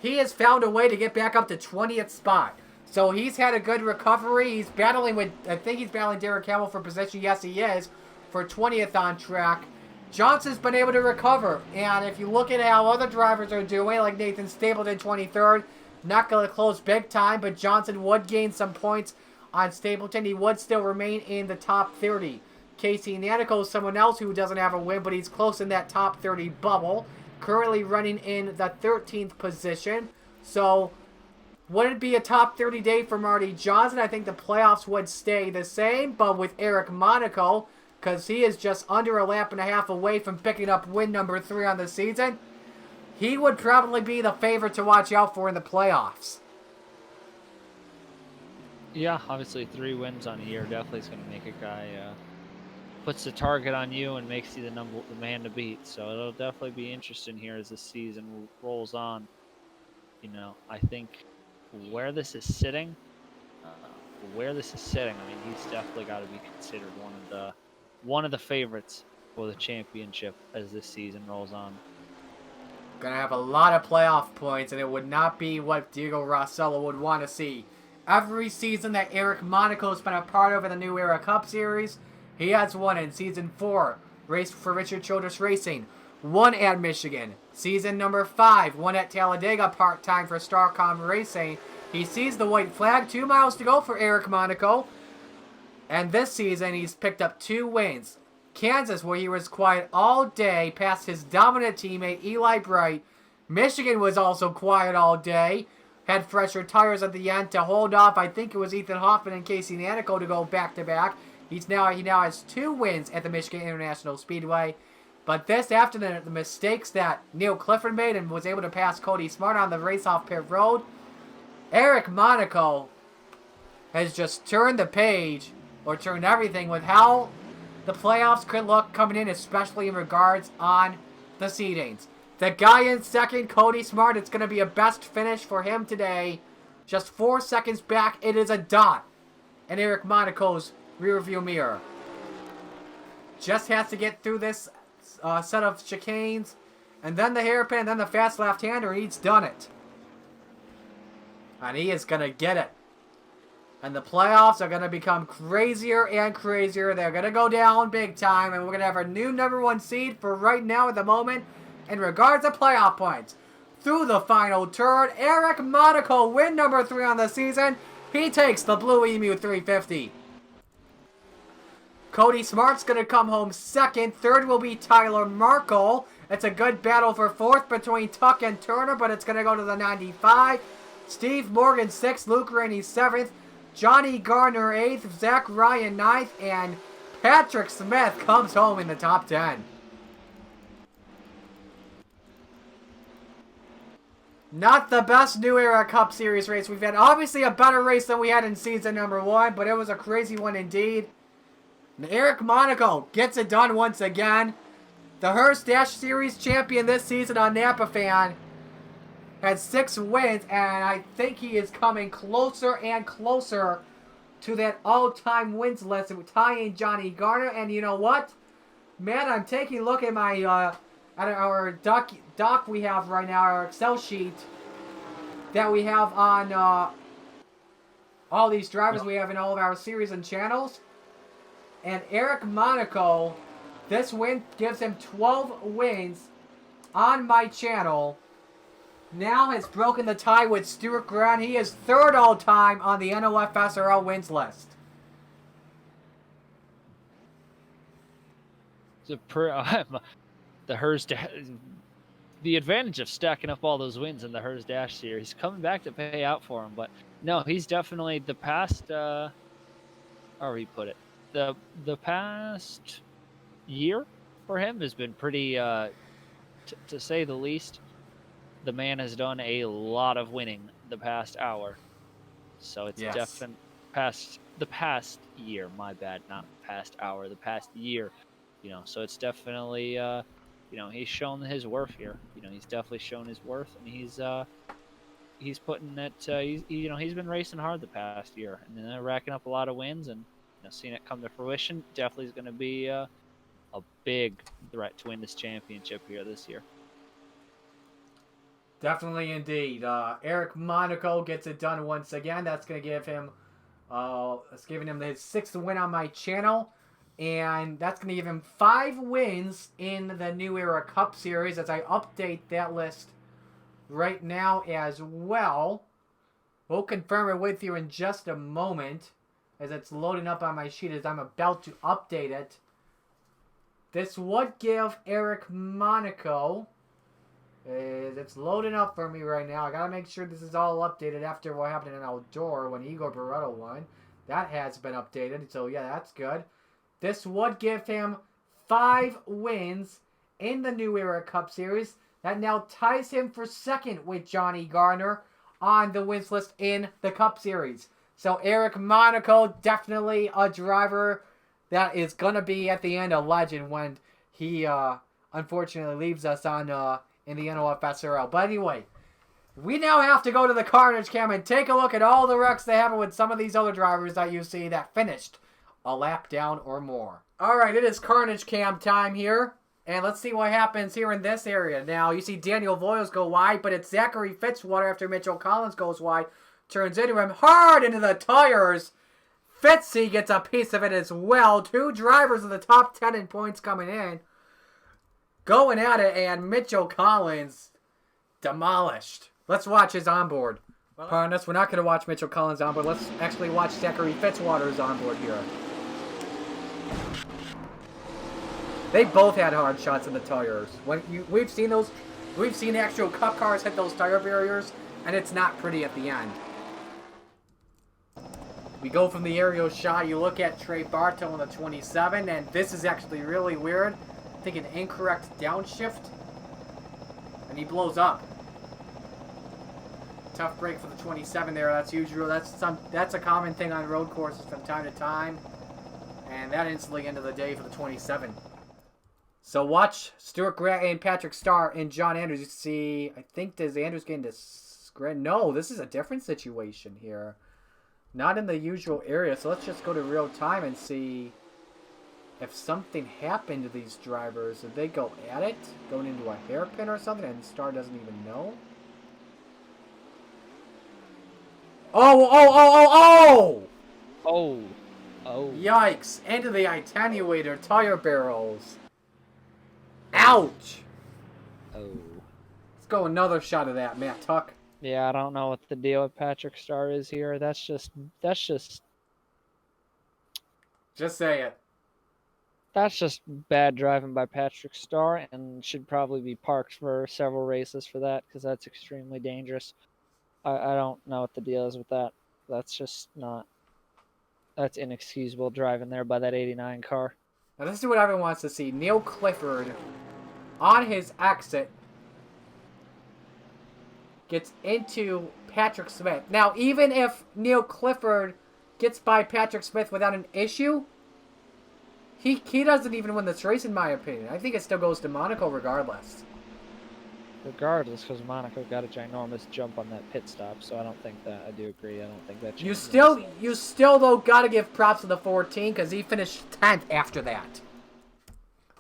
He has found a way to get back up to 20th spot. So he's had a good recovery. He's battling with, I think he's battling Derek Hamill for position. Yes, he is, for 20th on track. Johnson's been able to recover. And if you look at how other drivers are doing, like Nathan Stapleton, 23rd, not going to close big time, but Johnson would gain some points on Stapleton. He would still remain in the top 30. Casey Nanico is someone else who doesn't have a win, but he's close in that top 30 bubble. Currently running in the 13th position. So, would it be a top 30 day for Marty Johnson? I think the playoffs would stay the same, but with Eric Monaco, because he is just under a lap and a half away from picking up win number 3 on the season, he would probably be the favorite to watch out for in the playoffs. Yeah, obviously 3 wins on a year definitely is going to make a guy puts the target on you and makes you the man to beat. So it'll definitely be interesting here as the season rolls on. You know, I think where this is sitting, I mean, he's definitely got to be considered one of the favorites for the championship as this season rolls on. Gonna have a lot of playoff points, and it would not be what Diego Rossello would want to see. Every season that Eric Monaco's been a part of in the New Era Cup Series, he has won in Season 4, raced for Richard Childress Racing, won at Michigan. Season number 5, won at Talladega part-time for Starcom Racing. He sees the white flag, 2 miles to go for Eric Monaco. And this season, he's picked up 2 wins. Kansas, where he was quiet all day, past his dominant teammate, Eli Bright. Michigan was also quiet all day. Had fresher tires at the end to hold off, I think it was Ethan Hoffman and Casey Nanico to go back-to-back. He now has 2 wins at the Michigan International Speedway. But this, after the mistakes that Neil Clifford made and was able to pass Cody Smart on the race-off pit road, Eric Monaco has just turned the page, or turned everything, with how the playoffs could look coming in, especially in regards on the seedings. The guy in second, Cody Smart, it's going to be a best finish for him today. Just 4 seconds back, it is a dot in Eric Monaco's rearview mirror. Just has to get through this set of chicanes, and then the hairpin, and then the fast left-hander, and he's done it. And he is going to get it. And the playoffs are going to become crazier and crazier. They're going to go down big time, and we're going to have our new #1 seed for right now at the moment. in regards to playoff points. Through the final turn, Eric Monaco, win number 3 on the season. He takes the Blue Emu 350. Cody Smart's going to come home second. Third will be Tyler Markle. It's a good battle for fourth between Tuck and Turner, but it's going to go to the 95. Steve Morgan 6th, Luke Rainey 7th, Johnny Garner 8th, Zach Ryan 9th, and Patrick Smith comes home in the top 10. Not the best New Era Cup Series race we've had. Obviously a better race than we had in season number 1, but it was a crazy one indeed. And Eric Monaco gets it done once again. The Hearst Dash Series champion this season on Napa Fan had 6 wins, and I think he is coming closer and closer to that all-time wins list, tying Johnny Garner. And you know what, Matt? I'm taking a look at my at our doc we have right now, our Excel sheet that we have on all these drivers we have in all of our series and channels. And Eric Monaco, this win gives him 12 wins on my channel. Now has broken the tie with Stuart Grant. He is 3rd all-time on the NOFSRL wins list. The Hearst, the advantage of stacking up all those wins in the Hearst Dash Series coming back to pay out for him. But no, he's definitely the past. How do we put it? The past year for him has been pretty, to say the least. The man has done a lot of winning the past hour, so it's definitely the past year. My bad, not past hour. The past year, So it's definitely, he's shown his worth here. He's definitely shown his worth, and he's putting that. He's been racing hard the past year, and then racking up a lot of wins, and seeing it come to fruition. Definitely is going to be a big threat to win this championship here this year. Definitely indeed. Eric Monaco gets it done once again. That's going to give him, it's giving him his 6th win on my channel. And that's going to give him 5 wins in the New Era Cup Series as I update that list right now as well. We'll confirm it with you in just a moment as it's loading up on my sheet as I'm about to update it. This would give Eric Monaco... It's loading up for me right now. I gotta make sure this is all updated after what happened in Outdoor when Igor Barreto won. That has been updated, so yeah, that's good. This would give him 5 wins in the New Era Cup Series. That now ties him for 2nd with Johnny Garner on the wins list in the Cup Series. So Eric Monaco, definitely a driver that is gonna be at the end a legend when he unfortunately leaves us on in the NOFSRL. But anyway, we now have to go to the Carnage Cam and take a look at all the wrecks they have with some of these other drivers that you see that finished a lap down or more. Alright, it is Carnage Cam time here. And let's see what happens here in this area. Now, you see Daniel Voiles go wide, but it's Zachary Fitzwater after Mitchell Collins goes wide. Turns into him hard into the tires. Fitzy gets a piece of it as well. 2 drivers in the top 10 in points coming in. Going at it, and Mitchell Collins demolished. Let's watch his onboard. Pardon us, we're not going to watch Mitchell Collins onboard. Let's actually watch Zachary Fitzwater's onboard here. They both had hard shots in the tires. We've seen those. We've seen actual cup cars hit those tire barriers, and it's not pretty at the end. We go from the aerial shot. You look at Trey Bartow on the 27, and this is actually really weird. I think an incorrect downshift, and he blows up. Tough break for the 27 there. That's usual. That's a common thing on road courses from time to time, and that instantly ended the day for the 27. So watch Stuart Grant and Patrick Starr and John Andrews. You see, I think does Andrews get into Grant? No, this is a different situation here. Not in the usual area. So let's just go to real time and see if something happened to these drivers. Did they go at it? Going into a hairpin or something and Starr doesn't even know? Oh! Yikes. Into the attenuator tire barrels. Ouch! Oh. Let's go another shot of that, Matt Tuck. Yeah, I don't know what the deal with Patrick Starr is here. That's just Just say it. That's just bad driving by Patrick Starr, and should probably be parked for several races for that, because that's extremely dangerous. I don't know what the deal is with that. That's just not. That's inexcusable driving there by that 89 car. Now this is what everyone wants to see. Neil Clifford, on his exit, gets into Patrick Smith. Now, even if Neil Clifford gets by Patrick Smith without an issue, he doesn't even win this race, in my opinion. I think it still goes to Monaco regardless. Regardless, because Monaco got a ginormous jump on that pit stop, so I don't think that. I do agree. I don't think that. You still though gotta give props to the 14 because he finished 10th after that.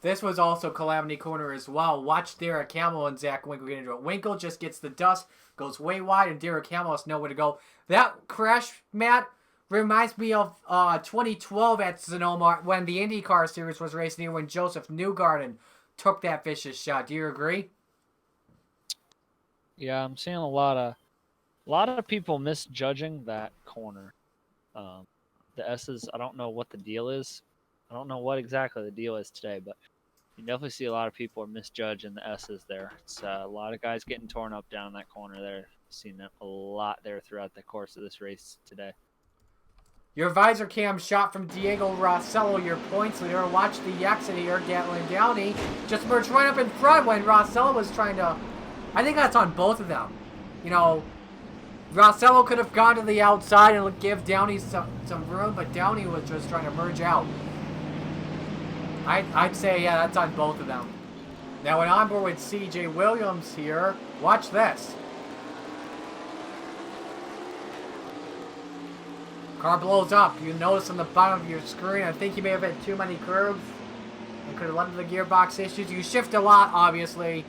This was also Calamity Corner as well. Watch Derek Hamill and Zach Winkle get into it. Winkle just gets the dust, goes way wide, and Derek Hamill has nowhere to go. That crash, Matt, reminds me of 2012 at Sonoma when the IndyCar Series was racing here when Joseph Newgarden took that vicious shot. Do you agree? Yeah, I'm seeing a lot of people misjudging that corner. The S's, I don't know what the deal is. I don't know what exactly the deal is today, but you definitely see a lot of people are misjudging the S's there. It's a lot of guys getting torn up down that corner there. Seen that a lot there throughout the course of this race today. Your visor cam shot from Diego Rossello, your points leader. Watch the exit here. Gatlin Downey just merged right up in front when Rossello was trying to... I think that's on both of them. You know, Rossello could have gone to the outside and give Downey some room, but Downey was just trying to merge out. I'd say, yeah, that's on both of them. Now, an onboard with CJ Williams here. Watch this. Car blows up. You notice on the bottom of your screen, I think you may have had too many curves and could have led to the gearbox issues. You shift a lot, obviously,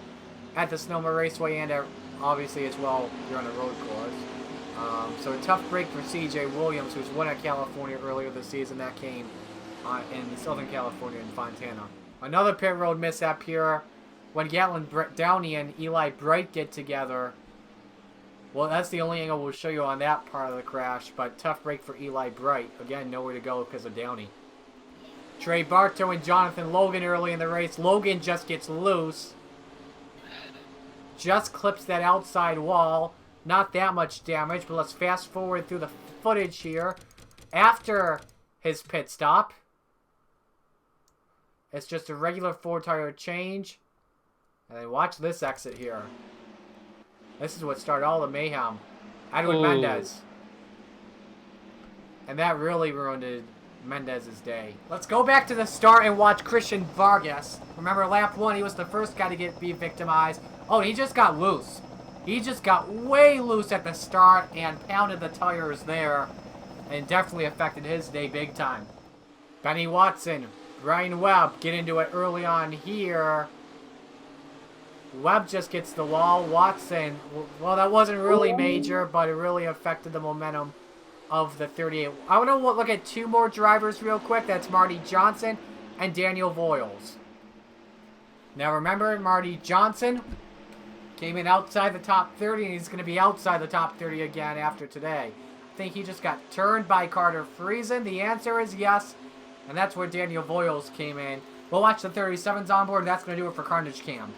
at the Sonoma Raceway and obviously as well you're on a road course. So a tough break for CJ Williams, who's won at California earlier this season. That came in Southern California in Fontana. Another pit road mishap here when Gatlin Downey and Eli Bright get together. Well, that's the only angle we'll show you on that part of the crash, but tough break for Eli Bright. Again, nowhere to go because of Downey. Trey Bartow and Jonathan Logan early in the race. Logan just gets loose. Just clips that outside wall. Not that much damage, but let's fast forward through the footage here. After his pit stop. It's just a regular 4-tire change. And then watch this exit here. This is what started all the mayhem. Edwin Mendez. And that really ruined Mendez's day. Let's go back to the start and watch Christian Vargas. Remember, lap 1, he was the first guy to be victimized. Oh, he just got loose. He just got way loose at the start and pounded the tires there. And definitely affected his day big time. Benny Watson, Brian Webb get into it early on here. Webb just gets the wall. Watson, well, that wasn't really major, but it really affected the momentum of the 38. I want to look at two more drivers real quick. That's Marty Johnson and Daniel Voiles. Now remember, Marty Johnson came in outside the top 30, and he's going to be outside the top 30 again after today. I think he just got turned by Carter Friesen. The answer is yes, and that's where Daniel Voiles came in. We'll watch the 37s on board, and that's going to do it for Carnage Cam.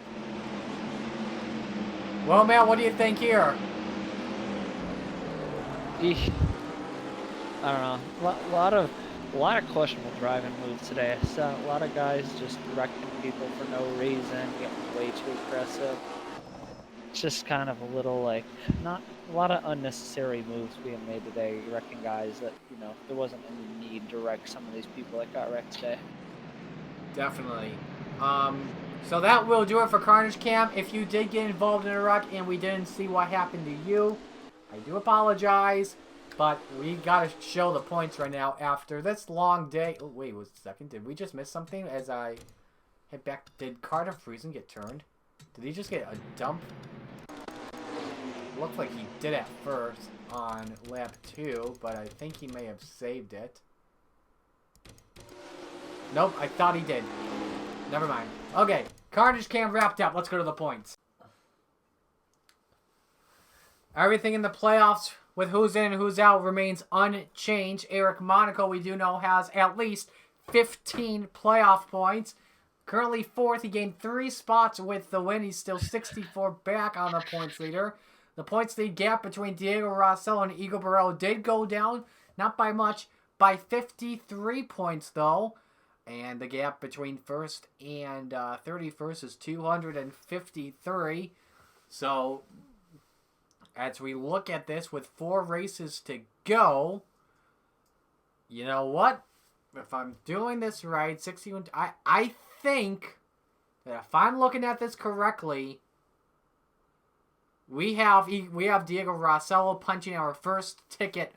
Well, man, what do you think here? I don't know. A lot of questionable driving moves today. I saw a lot of guys just wrecking people for no reason, getting way too aggressive. It's just kind of a little like not a lot of unnecessary moves being made today, wrecking guys that, you know, there wasn't any need to wreck some of these people that got wrecked today. Definitely. So that will do it for Carnage Cam. If you did get involved in a wreck and we didn't see what happened to you, I do apologize, but we gotta show the points right now after this long day. Oh, wait, wait a second. Did we just miss something as I head back? Did Carter Friesen get turned? Did he just get a dump? Looked like he did at first on lap 2, but I think he may have saved it. Nope, I thought he did. Never mind. Okay, Carnage Cam wrapped up. Let's go to the points. Everything in the playoffs with who's in and who's out remains unchanged. Eric Monaco, we do know, has at least 15 playoff points. Currently fourth. He gained 3 spots with the win. He's still 64 back on the points leader. The points lead gap between Diego Rossello and Eagle Barrel did go down, not by much, by 53 points though. And the gap between first and 31st is 253. So, as we look at this with 4 races to go, you know what? If I'm doing this right, 61, I think that if I'm looking at this correctly, we have Diego Rossello punching our first ticket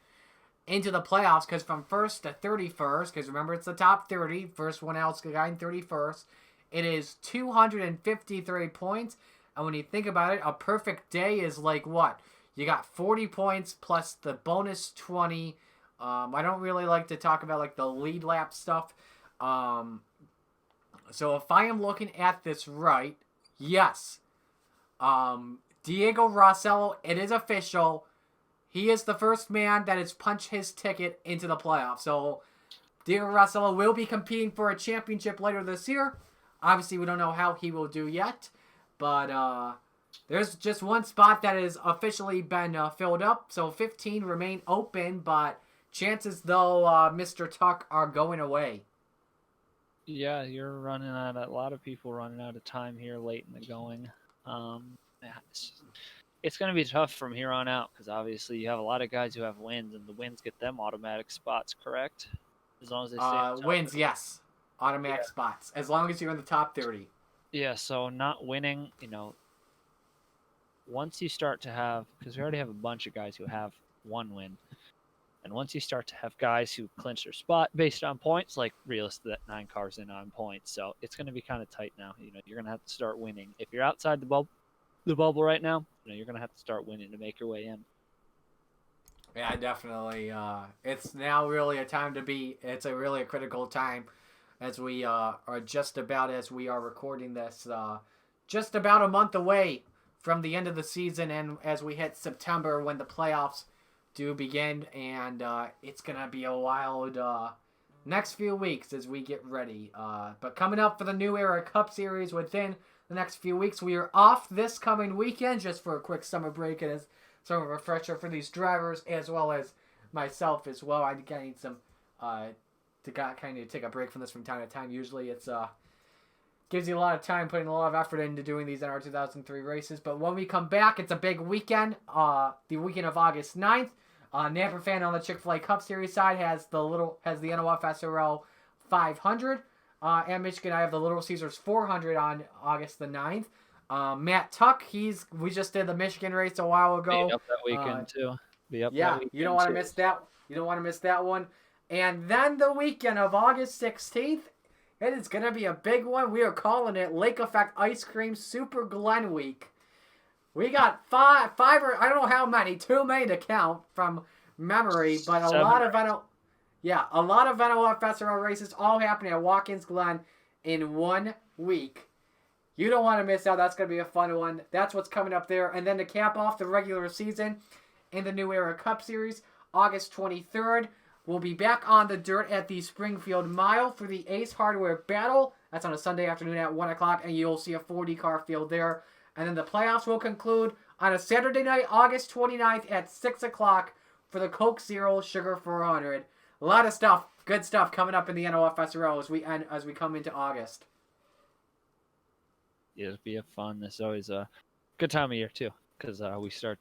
into the playoffs, because from 1st to 31st, because remember it's the top 30, first one out's the guy in 31st, it is 253 points, and when you think about it, a perfect day is like what? You got 40 points plus the bonus 20. I don't really like to talk about like the lead lap stuff. So if I am looking at this right, yes, Diego Rossello, it is official. He is the first man that has punched his ticket into the playoffs. So Diego Rossello will be competing for a championship later this year. Obviously, we don't know how he will do yet. But there's just one spot that has officially been filled up. So 15 remain open, but chances though Mr. Tuck are going away. Yeah, you're running out. A lot of people running out of time here late in the going. It's going to be tough from here on out because obviously you have a lot of guys who have wins, and the wins get them automatic spots, correct? As long as they stay wins, yes, automatic spots. As long as you're in the top 30. Yeah, so not winning, once you start to have, because we already have a bunch of guys who have 1 win, and once you start to have guys who clinch their spot based on points, like realistically that 9 cars in on points, so it's going to be kind of tight now. You're going to have to start winning. If you're outside the bubble right now, you're going to have to start winning to make your way in. Yeah, definitely. It's now really a time to be. It's really a critical time as we are just about, as we are recording this, just about a month away from the end of the season, and as we hit September when the playoffs do begin, and it's going to be a wild next few weeks as we get ready. But coming up for the New Era Cup Series within the next few weeks, we are off this coming weekend just for a quick summer break and as sort of a refresher for these drivers as well as myself as well. I need some to kind of take a break from this from time to time. Usually it's gives you a lot of time, putting a lot of effort into doing these NR 2003 races. But when we come back, it's a big weekend, the weekend of August 9th. Nampa Fan on the Chick-fil-A Cup Series side has the NOFSRL 500. And Michigan, I have the Little Caesars 400 on August the 9th. Matt Tuck, we just did the Michigan race a while ago. Be up that weekend too. You don't want to miss that. You don't want to miss that one. And then the weekend of August 16th, it is going to be a big one. We are calling it Lake Effect Ice Cream Super Glen Week. We got five or I don't know how many, too many to count from memory, but a lot of NOFSRL races all happening at Watkins Glen in 1 week. You don't want to miss out. That's going to be a fun one. That's what's coming up there. And then to cap off the regular season in the New Era Cup Series, August 23rd, we'll be back on the dirt at the Springfield Mile for the Ace Hardware Battle. That's on a Sunday afternoon at 1 o'clock, and you'll see a 40-car field there. And then the playoffs will conclude on a Saturday night, August 29th at 6 o'clock for the Coke Zero Sugar 400. A lot of stuff, good stuff coming up in the NOFSRL as we come into August. Yeah, it'll be fun. It's always a good time of year too, because we start.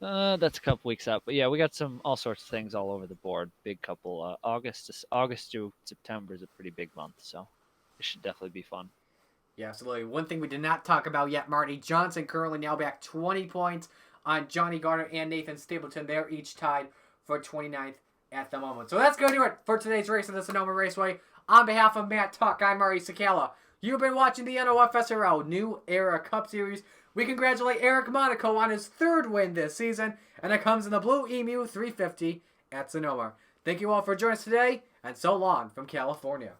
That's a couple weeks out, but yeah, we got all sorts of things all over the board. Big couple. August to September is a pretty big month, so it should definitely be fun. Yeah, absolutely. One thing we did not talk about yet, Marty Johnson currently now back 20 points on Johnny Garner and Nathan Stapleton. They're each tied for 29th at the moment. So that's going to do it for today's race of the Sonoma Raceway. On behalf of Matt Tuck, I'm Marty Sakala. You've been watching the NOFSRL New Era Cup Series. We congratulate Eric Monaco on his 3rd win this season, and it comes in the Blue Emu 350 at Sonoma. Thank you all for joining us today, and so long from California.